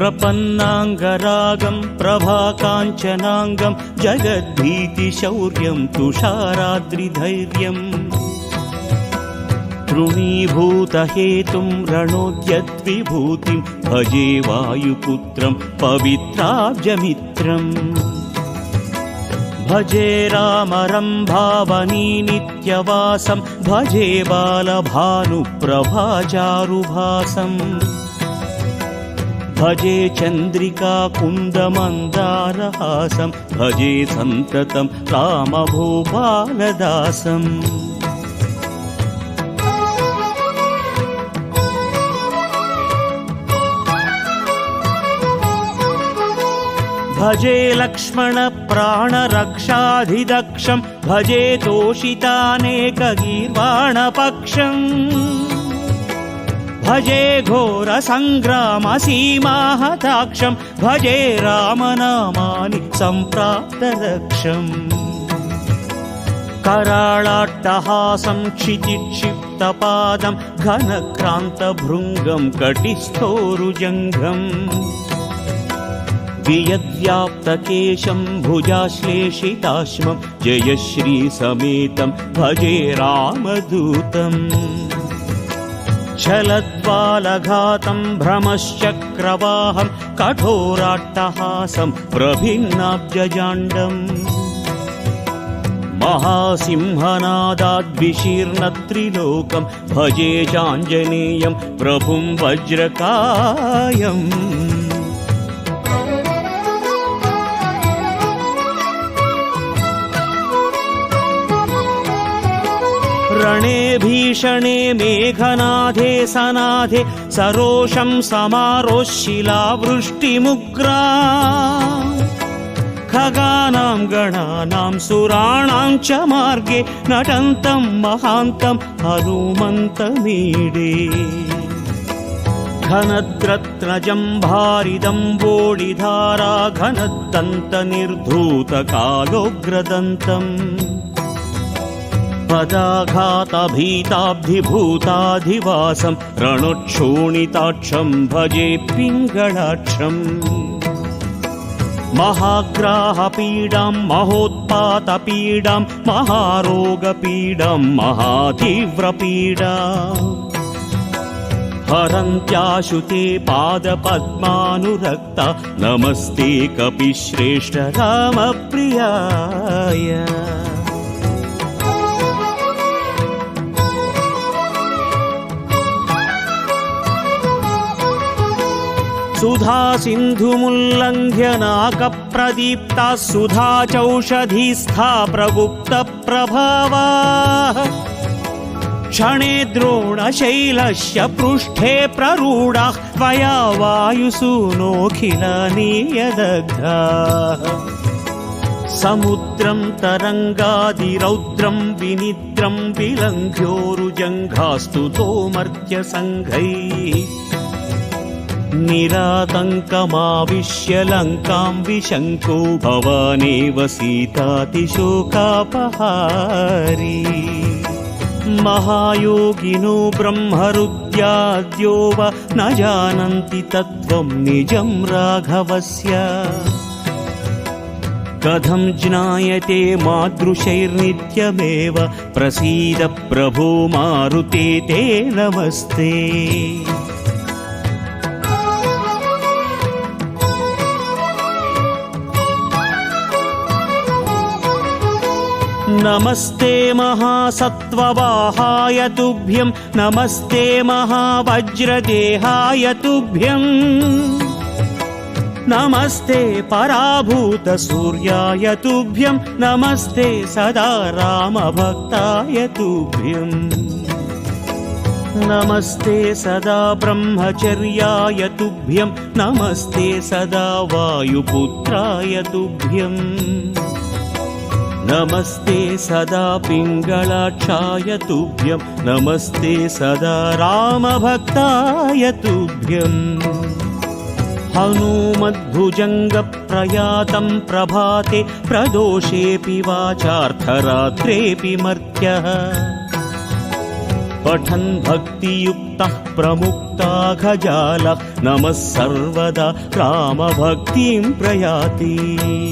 प्रपन्नाङ्गरागं प्रभाकाञ्चनाङ्गं जगद्भीतिशौर्यं तुषाराद्रिधैर्यम् तृणीभूतहेतुं रणोद्यद्विभूतिं भजे वायुपुत्रं पवित्राब्जमित्रम् भजे रामरम्भावनी नित्यवासं भजे बालभानुप्रभाचारुभासं भजे चन्द्रिकाकुन्दमन्दारहासं भजे सन्ततं रामभूपालदासम् भजे लक्ष्मणप्राणरक्षाधिदक्षं भजे तोषितानेकगीर्वाणपक्षम् भजे घोरसङ्ग्रामसीमाहताक्षं भजे रामनामानि सम्प्राप्तदक्षम् कराळाट्टहासं क्षितिक्षिप्तपादं घनक्रान्तभृङ्गं कटिस्थोरुजङ्घम् वियद्व्याप्तकेशं भुजाश्लेषिताश्मं जयश्रीसमेतं भजे रामदूतम् छलद्वालघातं भ्रमश्चक्रवाहं कठोराट्टहासं प्रभिन्नाब्जजाण्डम् महासिंहनादाद्विशीर्णत्रिलोकं भजे चाञ्जनेयं प्रभुं वज्रकायम् रणे भीषणे मेघनाथे सनाथे सरोषं समारोशिलावृष्टिमुग्रा खगानां गणानां सुराणां च मार्गे नटन्तं महान्तं हनुमन्तमीडे घनद्रत्नजम्भारिदम्बोडिधारा घनदन्तनिर्धूतकालोग्रदन्तम् पदाघातभीताब्धिभूताधिवासं रणोक्षोणिताक्षं भजे पिङ्गळाक्षम् महाग्राहपीडां महोत्पातपीडां महारोगपीडां महातीव्रपीडा हरन्त्याशुते पादपद्मानुरक्ता नमस्ते कपिश्रेष्ठ रामप्रियाय सुधा सिन्धुमुल्लङ्घ्य नाकप्रदीप्ता सुधा चौषधीस्था प्रगुप्तप्रभावाः क्षणे द्रोणशैलस्य पृष्ठे प्ररूढाः त्वया वायुसूनोऽखिलानीयदग्धाः समुद्रं तरङ्गादिरौद्रं विनिद्रं विलङ्घ्योरुजङ्घास्तुतो मर्त्यसङ्घैः निरातङ्कमाविश्य लङ्कां विशङ्को भवानेव सीतातिशोकापहारी महायोगिनो ब्रह्मरुद्याद्यो वा न जानन्ति तत्त्वं निजं राघवस्य कथं ज्ञायते मादृशैर्नित्यमेव प्रसीद प्रभो मारुते ते नमस्ते नमस्ते महासत्त्ववाहाय तुभ्यं नमस्ते महावज्रदेहाय तुभ्यं नमस्ते पराभूतसूर्याय तुभ्यं नमस्ते सदा रामभक्ताय तुभ्यं नमस्ते सदा ब्रह्मचर्याय तुभ्यं नमस्ते सदा वायुपुत्राय तुभ्यं नमस्ते सदा पिङ्गळाक्षाय तुभ्यं नमस्ते सदा रामभक्ताय तुभ्यम् हनुमद्भुजङ्गप्रयातं प्रभाते प्रदोषेऽपि वाचार्थरात्रेऽपि मर्त्यः पठन् भक्तियुक्तः प्रमुक्ताघजालः नमः सर्वदा रामभक्तिं प्रयाति।